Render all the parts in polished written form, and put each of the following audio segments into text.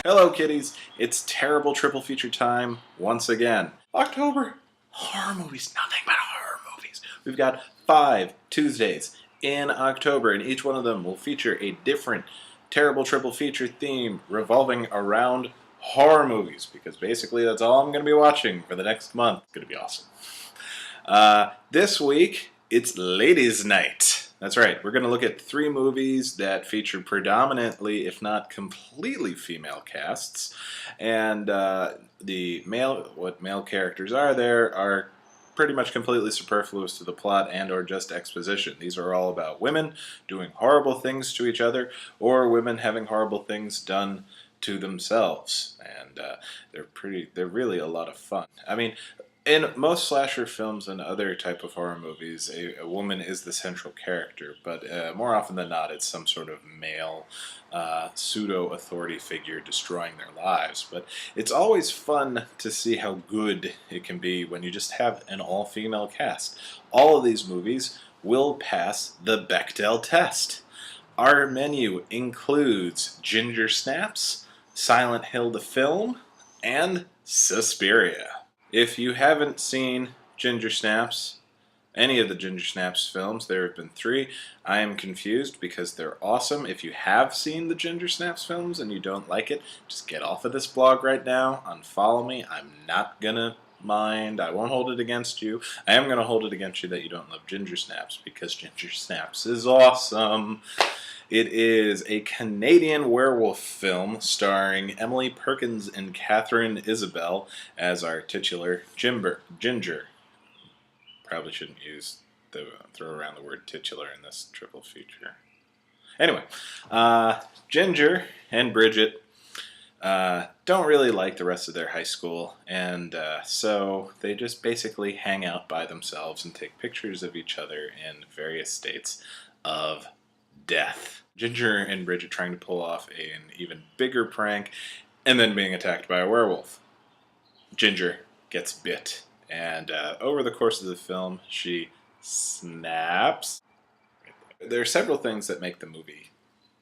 Hello, kitties. It's terrible triple feature time once again. October, horror movies, nothing but horror movies. We've got 5 Tuesdays in October, and each one of them will feature a different terrible triple feature theme revolving around horror movies, because basically that's all I'm going to be watching for the next month. It's going to be awesome. This week, it's Ladies' Night. That's right, we're going to look at 3 movies that feature predominantly, if not completely, female casts. And what male characters are there are pretty much completely superfluous to the plot and or just exposition. These are all about women doing horrible things to each other, or women having horrible things done to themselves. And they're really a lot of fun. I mean, in most slasher films and other type of horror movies, a woman is the central character, but more often than not, it's some sort of male pseudo-authority figure destroying their lives. But it's always fun to see how good it can be when you just have an all-female cast. All of these movies will pass the Bechdel test. Our menu includes Ginger Snaps, Silent Hill the film, and Suspiria. If you haven't seen Ginger Snaps, any of the Ginger Snaps films, there have been 3. I am confused because they're awesome. If you have seen the Ginger Snaps films and you don't like it, just get off of this blog right now, unfollow me. I'm not gonna mind. I won't hold it against you. I am gonna hold it against you that you don't love Ginger Snaps, because Ginger Snaps is awesome. It is a Canadian werewolf film starring Emily Perkins and Catherine Isabelle as our titular Ginger. Probably shouldn't throw around the word titular in this triple feature. Anyway, Ginger and Bridget don't really like the rest of their high school, and so they just basically hang out by themselves and take pictures of each other in various states of death. Ginger and Bridget trying to pull off an even bigger prank, and then being attacked by a werewolf. Ginger gets bit, and over the course of the film, she snaps. There are several things that make the movie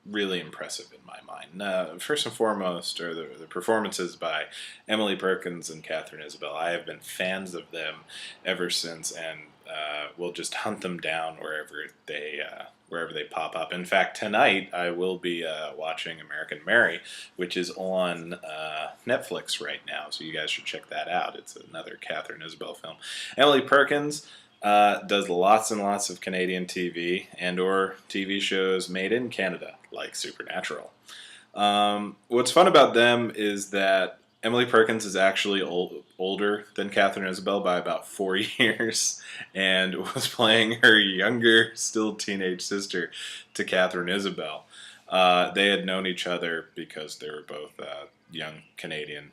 really impressive in my mind. First and foremost are the performances by Emily Perkins and Catherine Isabelle. I have been fans of them ever since, and will just hunt them down wherever they pop up. In fact, tonight I will be watching American Mary, which is on Netflix right now, so you guys should check that out. It's another Catherine Isabelle film. Emily Perkins does lots and lots of Canadian TV and or TV shows made in Canada, like Supernatural. What's fun about them is that Emily Perkins is actually older than Catherine Isabelle by about 4 years, and was playing her younger, still teenage sister to Catherine Isabelle. They had known each other because they were both young Canadian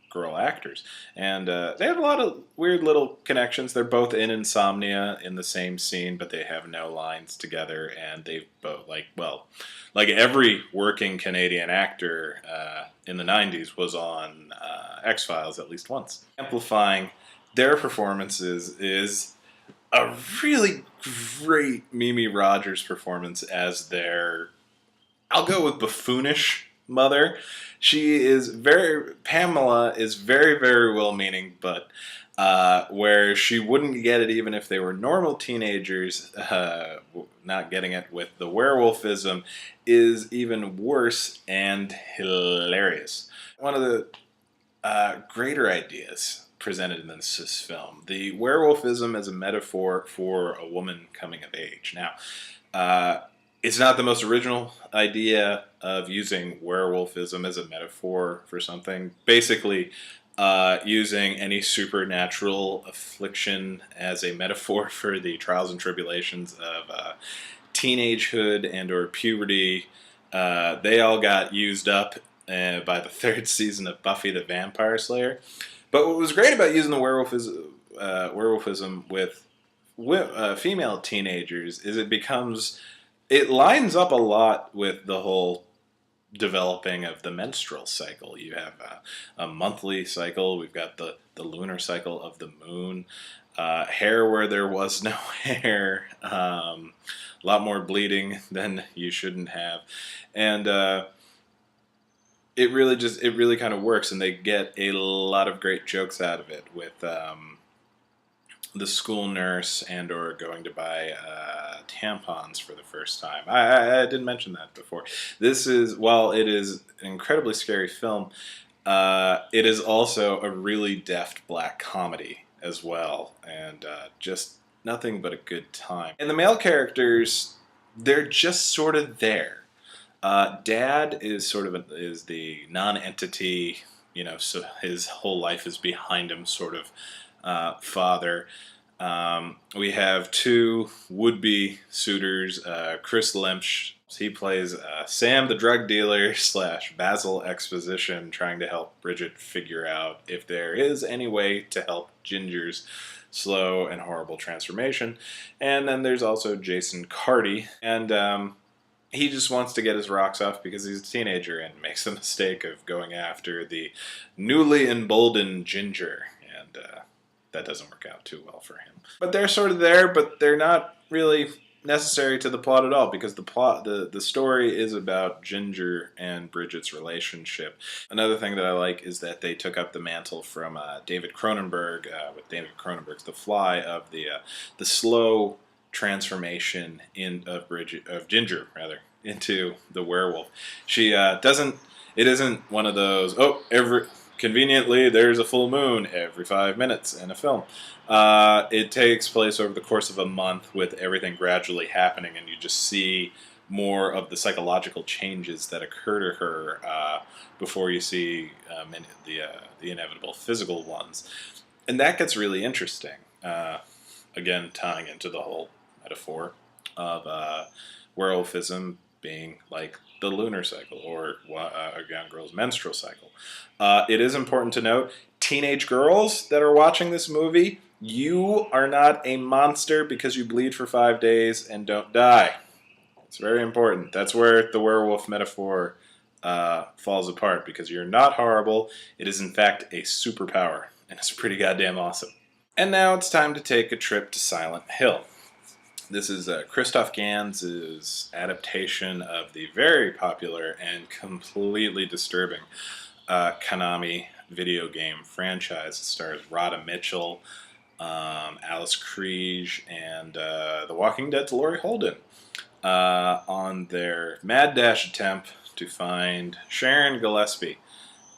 girl actors, and they have a lot of weird little connections. They're both in Insomnia in the same scene, but they have no lines together, and they've both, like every working Canadian actor in the 90s was on X-Files at least once. Amplifying their performances is a really great Mimi Rogers performance as their, I'll go with buffoonish mother. Pamela is very, very well-meaning, but where she wouldn't get it even if they were normal teenagers, not getting it with the werewolfism is even worse and hilarious. One of the greater ideas presented in this film, the werewolfism as a metaphor for a woman coming of age. Now, it's not the most original idea of using werewolfism as a metaphor for something. Basically, using any supernatural affliction as a metaphor for the trials and tribulations of teenagehood and or puberty. They all got used up by the 3rd season of Buffy the Vampire Slayer. But what was great about using the werewolfism with female teenagers is it lines up a lot with the whole developing of the menstrual cycle. You have a monthly cycle. We've got the lunar cycle of the moon. Hair where there was no hair. A lot more bleeding than you shouldn't have. And it really kind of works, and they get a lot of great jokes out of it with the school nurse and or going to buy tampons for the first time. I didn't mention that before. This is, while it is an incredibly scary film, it is also a really deft black comedy as well, and just nothing but a good time. And the male characters, they're just sort of there. Dad is sort of is the non-entity, you know, so his whole life is behind him, sort of father. We have two would-be suitors, Chris Lynch. He plays Sam, the drug dealer, slash Basil Exposition, trying to help Bridget figure out if there is any way to help Ginger's slow and horrible transformation. And then there's also Jason Carty, and he just wants to get his rocks off because he's a teenager and makes the mistake of going after the newly emboldened Ginger, and that doesn't work out too well for him. But they're sort of there, but they're not really necessary to the plot at all, because the story is about Ginger and Bridget's relationship. Another thing that I like is that they took up the mantle from David Cronenberg, with David Cronenberg's The Fly, of the slow transformation of Ginger into the werewolf. She doesn't. It isn't one of those. Conveniently, there's a full moon every 5 minutes in a film. It takes place over the course of a month, with everything gradually happening, and you just see more of the psychological changes that occur to her before you see the inevitable physical ones, and that gets really interesting. Again, tying into the whole metaphor of werewolfism being like the lunar cycle, or a young girl's menstrual cycle. It is important to note, teenage girls that are watching this movie, you are not a monster because you bleed for 5 days and don't die. It's very important. That's where the werewolf metaphor falls apart, because you're not horrible. It is in fact a superpower, and it's pretty goddamn awesome. And now it's time to take a trip to Silent Hill. This is Christoph Gans's adaptation of the very popular and completely disturbing Konami video game franchise. It stars Rhoda Mitchell, Alice Krige, and The Walking Dead's Laurie Holden on their mad dash attempt to find Sharon Gillespie,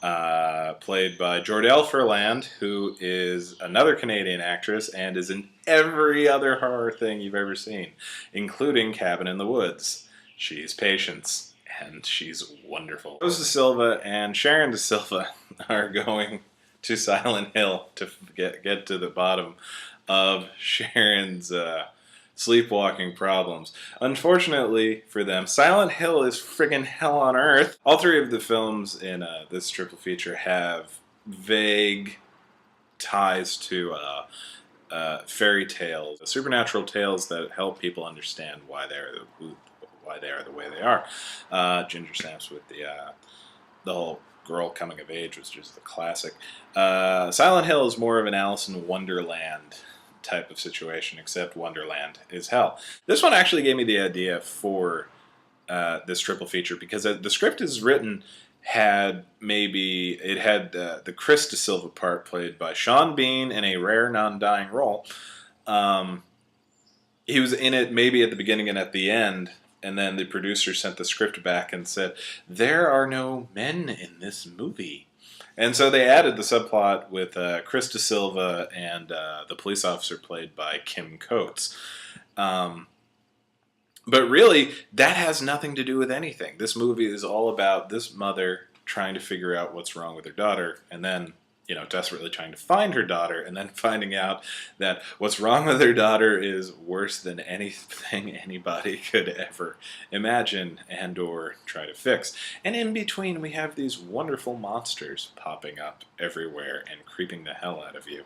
played by Jordelle Furland, who is another Canadian actress and is in every other horror thing you've ever seen, including Cabin in the Woods. She's Patience, and she's wonderful. Rose De Silva and Sharon De Silva are going to Silent Hill to get to the bottom of Sharon's sleepwalking problems. Unfortunately for them, Silent Hill is friggin' hell on earth. All three of the films in this triple feature have vague ties to fairy tales, supernatural tales that help people understand why they are the way they are. Ginger Snaps with the whole girl coming of age was just the classic. Silent Hill is more of an Alice in Wonderland type of situation, except Wonderland is hell. This one actually gave me the idea for this triple feature, because the script is written had the Chris De Silva part played by Sean Bean in a rare non-dying role. He was in it maybe at the beginning and at the end, and then the producer sent the script back and said, "There are no men in this movie." And so they added the subplot with Chris De Silva and the police officer played by Kim Coates. But really, that has nothing to do with anything. This movie is all about this mother trying to figure out what's wrong with her daughter, and then, desperately trying to find her daughter, and then finding out that what's wrong with her daughter is worse than anything anybody could ever imagine and or try to fix. And in between, we have these wonderful monsters popping up everywhere and creeping the hell out of you.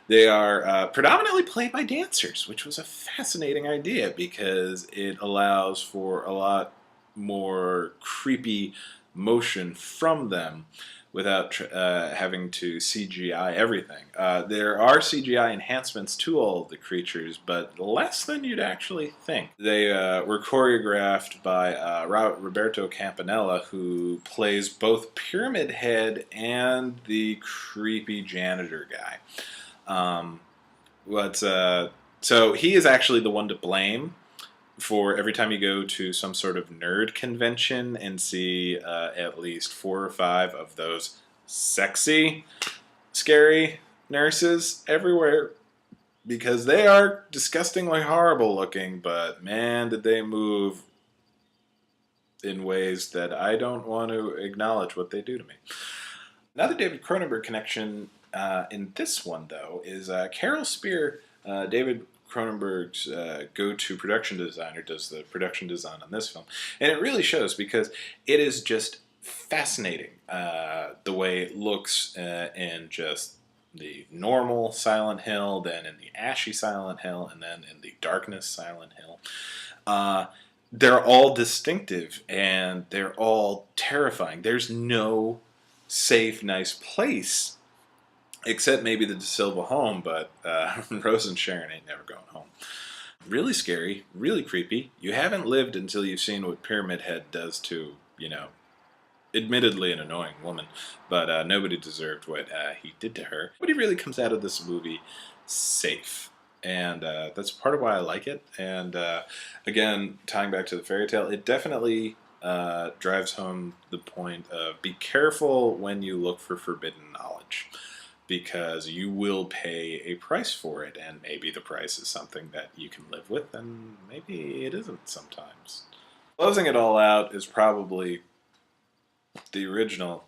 They are predominantly played by dancers, which was a fascinating idea because it allows for a lot more creepy motion from them, without having to CGI everything. There are CGI enhancements to all of the creatures, but less than you'd actually think. They were choreographed by Roberto Campanella, who plays both Pyramid Head and the creepy janitor guy. So he is actually the one to blame for every time you go to some sort of nerd convention and see at least 4 or 5 of those sexy, scary nurses everywhere, because they are disgustingly horrible looking, but man, did they move in ways that I don't want to acknowledge what they do to me. Another David Cronenberg connection in this one, though, is Carol Spear, David Cronenberg's go-to production designer, does the production design on this film. And it really shows, because it is just fascinating the way it looks in just the normal Silent Hill, then in the ashy Silent Hill, and then in the darkness Silent Hill. They're all distinctive, and they're all terrifying. There's no safe, nice place, except maybe the De Silva home, but Rose and Sharon ain't never going home. Really scary, really creepy. You haven't lived until you've seen what Pyramid Head does to, admittedly an annoying woman, but nobody deserved what he did to her. But he really comes out of this movie safe. And that's part of why I like it. And again, tying back to the fairy tale, it definitely drives home the point of be careful when you look for forbidden knowledge, because you will pay a price for it, and maybe the price is something that you can live with, and maybe it isn't sometimes. Closing it all out is probably the original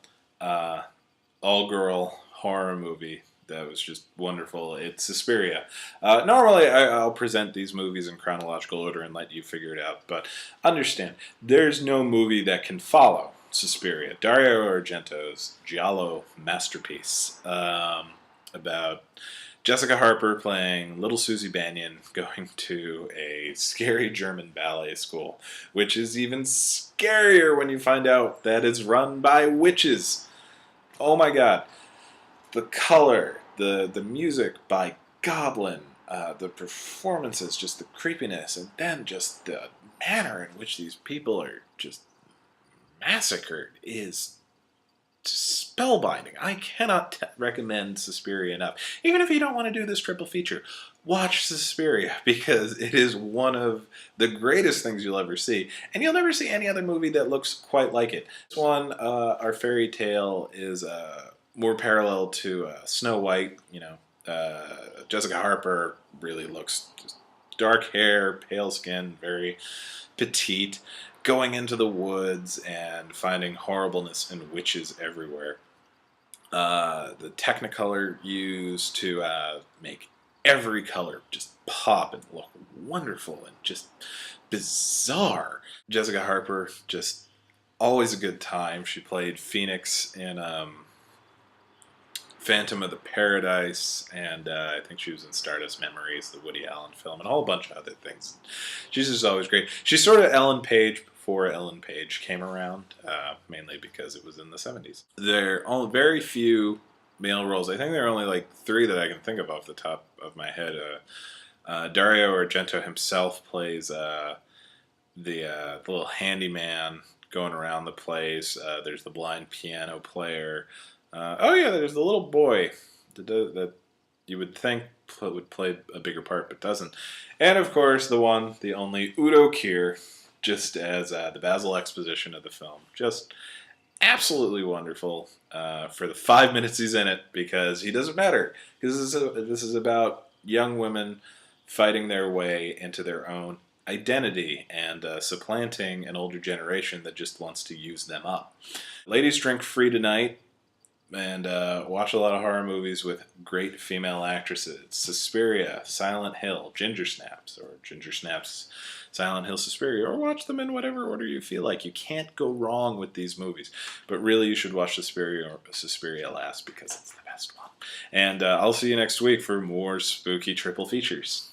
all-girl horror movie that was just wonderful. It's Suspiria. Normally, I'll present these movies in chronological order and let you figure it out, but understand, there's no movie that can follow Suspiria, Dario Argento's giallo masterpiece about Jessica Harper playing little Susie Bannion going to a scary German ballet school, which is even scarier when you find out that it's run by witches. Oh my god. The color, the music by Goblin, the performances, just the creepiness, and then just the manner in which these people are just massacred is spellbinding. I cannot recommend Suspiria enough. Even if you don't want to do this triple feature, watch Suspiria, because it is one of the greatest things you'll ever see, and you'll never see any other movie that looks quite like it. This one, our fairy tale is more parallel to Snow White. Jessica Harper really looks just dark hair, pale skin, very petite, going into the woods and finding horribleness and witches everywhere. The Technicolor used to make every color just pop and look wonderful and just bizarre. Jessica Harper, just always a good time. She played Phoenix in Phantom of the Paradise, and I think she was in Stardust Memories, the Woody Allen film, and a whole bunch of other things. She's just always great. She's sort of Ellen Page before Ellen Page came around, mainly because it was in the 70s. There are very few male roles. I think there are only like 3 that I can think of off the top of my head. Dario Argento himself plays the little handyman going around the place. There's the blind piano player. There's the little boy that you would think would play a bigger part, but doesn't. And of course, the one, the only, Udo Kier, just as the Basil exposition of the film. Just absolutely wonderful for the 5 minutes he's in it, because he doesn't matter. Because this is about young women fighting their way into their own identity and supplanting an older generation that just wants to use them up. Ladies, drink free tonight. And watch a lot of horror movies with great female actresses. Suspiria, Silent Hill, Ginger Snaps, or Ginger Snaps, Silent Hill, Suspiria, or watch them in whatever order you feel like. You can't go wrong with these movies. But really, you should watch Suspiria last, because it's the best one. And I'll see you next week for more spooky triple features.